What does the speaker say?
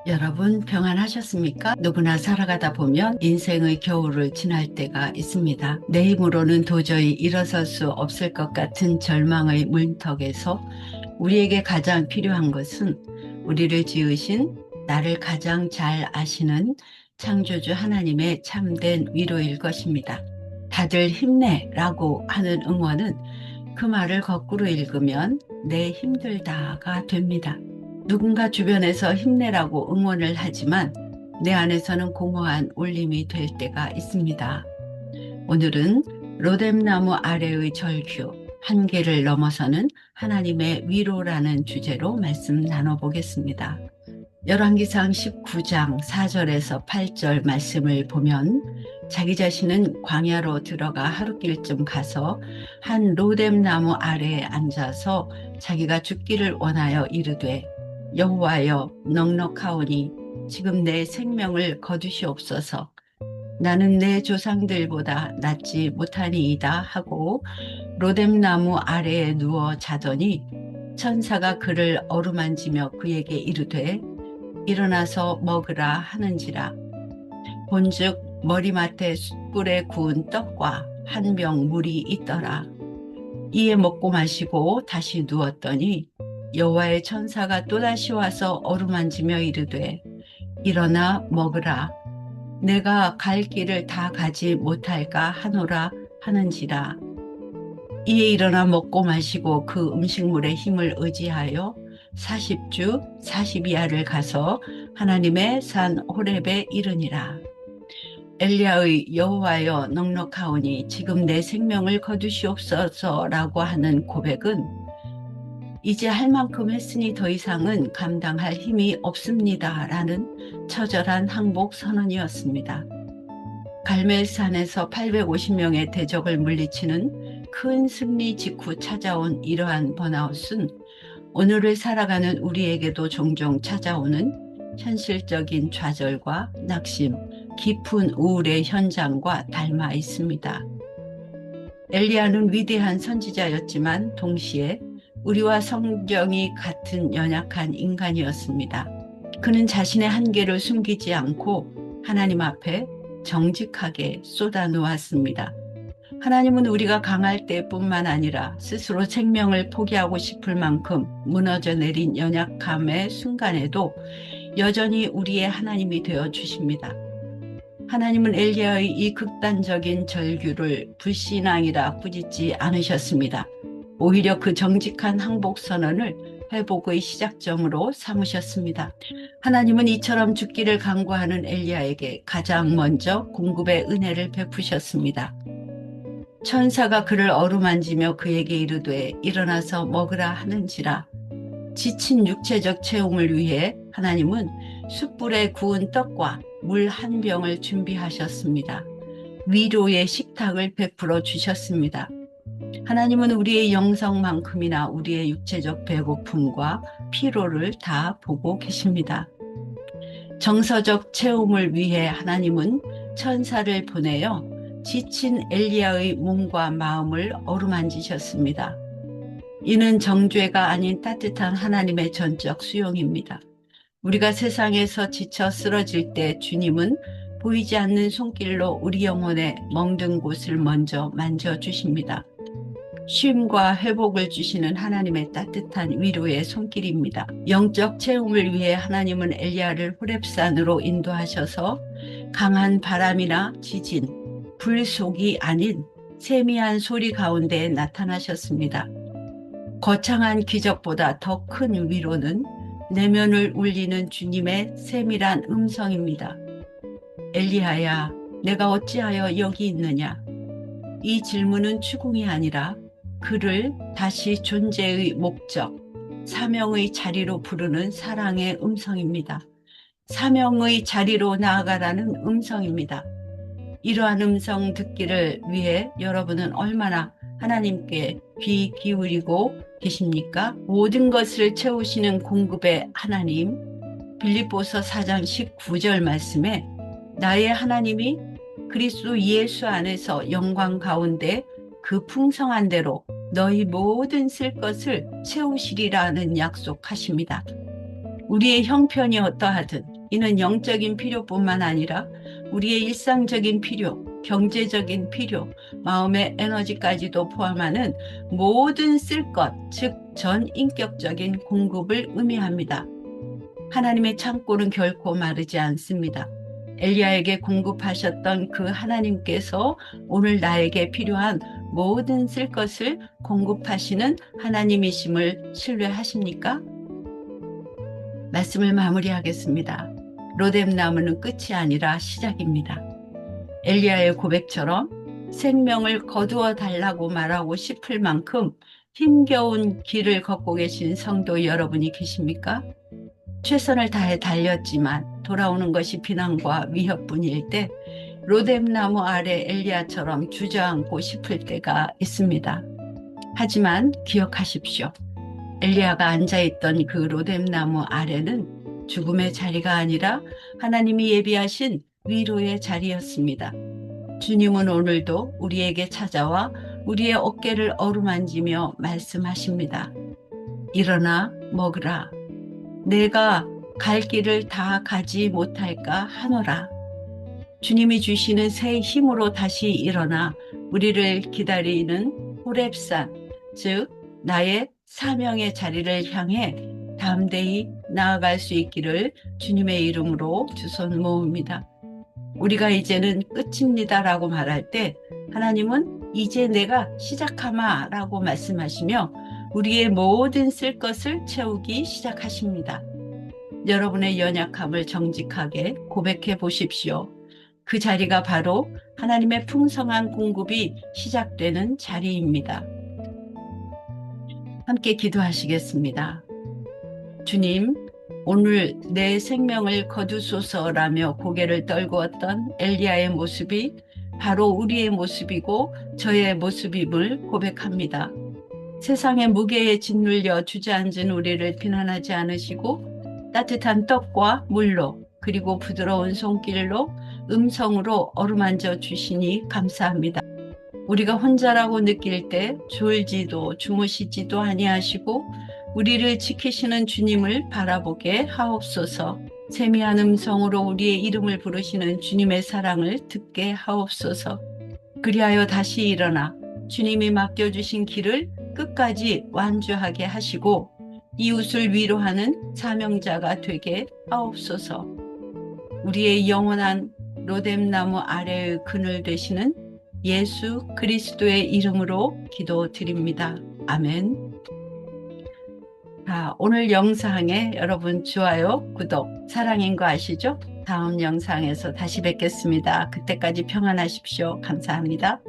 여러분 평안하셨습니까? 누구나 살아가다 보면 인생의 겨울을 지날 때가 있습니다. 내 힘으로는 도저히 일어설 수 없을 것 같은 절망의 문턱에서 우리에게 가장 필요한 것은 우리를 지으신 나를 가장 잘 아시는 창조주 하나님의 참된 위로일 것입니다. 다들 힘내라고 하는 응원은 그 말을 거꾸로 읽으면 내 힘들다가 됩니다. 누군가 주변에서 힘내라고 응원을 하지만 내 안에서는 공허한 울림이 될 때가 있습니다. 오늘은 로뎀나무 아래의 절규, 한계를 넘어서는 하나님의 위로라는 주제로 말씀 나눠보겠습니다. 열왕기상 19장 4절에서 8절 말씀을 보면 자기 자신은 광야로 들어가 하루길쯤 가서 한 로뎀나무 아래에 앉아서 자기가 죽기를 원하여 이르되 여호와여 넉넉하오니 지금 내 생명을 거두시옵소서. 나는 내 조상들보다 낫지 못하니이다 하고 로뎀나무 아래에 누워 자더니 천사가 그를 어루만지며 그에게 이르되 일어나서 먹으라 하는지라. 본즉 머리맡에 숯불에 구운 떡과 한 병 물이 있더라. 이에 먹고 마시고 다시 누웠더니 여호와의 천사가 또다시 와서 어루만지며 이르되 일어나 먹으라. 내가 갈 길을 다 가지 못할까 하노라 하는지라. 이에 일어나 먹고 마시고 그 음식물의 힘을 의지하여 40주 42야를 가서 하나님의 산 호렙에 이르니라. 엘리야의 여호와여 넉넉하오니 지금 내 생명을 거두시옵소서라고 하는 고백은 이제 할 만큼 했으니 더 이상은 감당할 힘이 없습니다 라는 처절한 항복 선언이었습니다. 갈멜산에서 850명의 대적을 물리치는 큰 승리 직후 찾아온 이러한 번아웃은 오늘을 살아가는 우리에게도 종종 찾아오는 현실적인 좌절과 낙심, 깊은 우울의 현장과 닮아 있습니다. 엘리야는 위대한 선지자였지만 동시에 우리와 성경이 같은 연약한 인간이었습니다. 그는 자신의 한계를 숨기지 않고 하나님 앞에 정직하게 쏟아놓았습니다. 하나님은 우리가 강할 때뿐만 아니라 스스로 생명을 포기하고 싶을 만큼 무너져 내린 연약함의 순간에도 여전히 우리의 하나님이 되어 주십니다. 하나님은 엘리야의 이 극단적인 절규를 불신앙이라 꾸짖지 않으셨습니다. 오히려 그 정직한 항복 선언을 회복의 시작점으로 삼으셨습니다. 하나님은 이처럼 죽기를 간구하는 엘리야에게 가장 먼저 공급의 은혜를 베푸셨습니다. 천사가 그를 어루만지며 그에게 이르되 일어나서 먹으라 하는지라. 지친 육체적 체험을 위해 하나님은 숯불에 구운 떡과 물 한 병을 준비하셨습니다. 위로의 식탁을 베풀어 주셨습니다. 하나님은 우리의 영성만큼이나 우리의 육체적 배고픔과 피로를 다 보고 계십니다. 정서적 체험을 위해 하나님은 천사를 보내어 지친 엘리야의 몸과 마음을 어루만지셨습니다. 이는 정죄가 아닌 따뜻한 하나님의 전적 수용입니다. 우리가 세상에서 지쳐 쓰러질 때 주님은 보이지 않는 손길로 우리 영혼의 멍든 곳을 먼저 만져주십니다. 쉼과 회복을 주시는 하나님의 따뜻한 위로의 손길입니다. 영적 체험을 위해 하나님은 엘리야를 호렙산으로 인도하셔서 강한 바람이나 지진, 불속이 아닌 세미한 소리 가운데 나타나셨습니다. 거창한 기적보다 더 큰 위로는 내면을 울리는 주님의 세밀한 음성입니다. 엘리야야, 내가 어찌하여 여기 있느냐? 이 질문은 추궁이 아니라 그를 다시 존재의 목적, 사명의 자리로 부르는 사랑의 음성입니다. 사명의 자리로 나아가라는 음성입니다. 이러한 음성 듣기를 위해 여러분은 얼마나 하나님께 귀 기울이고 계십니까? 모든 것을 채우시는 공급의 하나님, 빌립보서 4장 19절 말씀에 나의 하나님이 그리스도 예수 안에서 영광 가운데 그 풍성한 대로 너희 모든 쓸 것을 채우시리라는 약속하십니다. 우리의 형편이 어떠하든 이는 영적인 필요뿐만 아니라 우리의 일상적인 필요, 경제적인 필요, 마음의 에너지까지도 포함하는 모든 쓸 것, 즉 전인격적인 공급을 의미합니다. 하나님의 창고는 결코 마르지 않습니다. 엘리야에게 공급하셨던 그 하나님께서 오늘 나에게 필요한 모든 쓸 것을 공급하시는 하나님이심을 신뢰하십니까? 말씀을 마무리하겠습니다. 로뎀나무는 끝이 아니라 시작입니다. 엘리야의 고백처럼 생명을 거두어 달라고 말하고 싶을 만큼 힘겨운 길을 걷고 계신 성도 여러분이 계십니까? 최선을 다해 달렸지만 돌아오는 것이 비난과 위협뿐일 때 로뎀나무 아래 엘리야처럼 주저앉고 싶을 때가 있습니다. 하지만 기억하십시오. 엘리야가 앉아있던 그 로뎀나무 아래는 죽음의 자리가 아니라 하나님이 예비하신 위로의 자리였습니다. 주님은 오늘도 우리에게 찾아와 우리의 어깨를 어루만지며 말씀하십니다. 일어나 먹으라. 내가 갈 길을 다 가지 못할까 하노라. 주님이 주시는 새 힘으로 다시 일어나 우리를 기다리는 호렙산, 즉 나의 사명의 자리를 향해 담대히 나아갈 수 있기를 주님의 이름으로 두 손 모읍니다. 우리가 이제는 끝입니다 라고 말할 때 하나님은 이제 내가 시작하마 라고 말씀하시며 우리의 모든 쓸 것을 채우기 시작하십니다. 여러분의 연약함을 정직하게 고백해 보십시오. 그 자리가 바로 하나님의 풍성한 공급이 시작되는 자리입니다. 함께 기도하시겠습니다. 주님, 오늘 내 생명을 거두소서라며 고개를 떨구었던 엘리야의 모습이 바로 우리의 모습이고 저의 모습임을 고백합니다. 세상의 무게에 짓눌려 주저앉은 우리를 비난하지 않으시고 따뜻한 떡과 물로 그리고 부드러운 손길로 음성으로 어루만져 주시니 감사합니다. 우리가 혼자라고 느낄 때 졸지도 주무시지도 아니하시고 우리를 지키시는 주님을 바라보게 하옵소서. 세미한 음성으로 우리의 이름을 부르시는 주님의 사랑을 듣게 하옵소서. 그리하여 다시 일어나 주님이 맡겨주신 길을 끝까지 완주하게 하시고 이웃을 위로하는 사명자가 되게 하옵소서. 우리의 영원한 로뎀나무 아래의 그늘 되시는 예수 그리스도의 이름으로 기도드립니다. 아멘. 오늘 영상에 여러분 좋아요, 구독, 사랑인 거 아시죠? 다음 영상에서 다시 뵙겠습니다. 그때까지 평안하십시오. 감사합니다.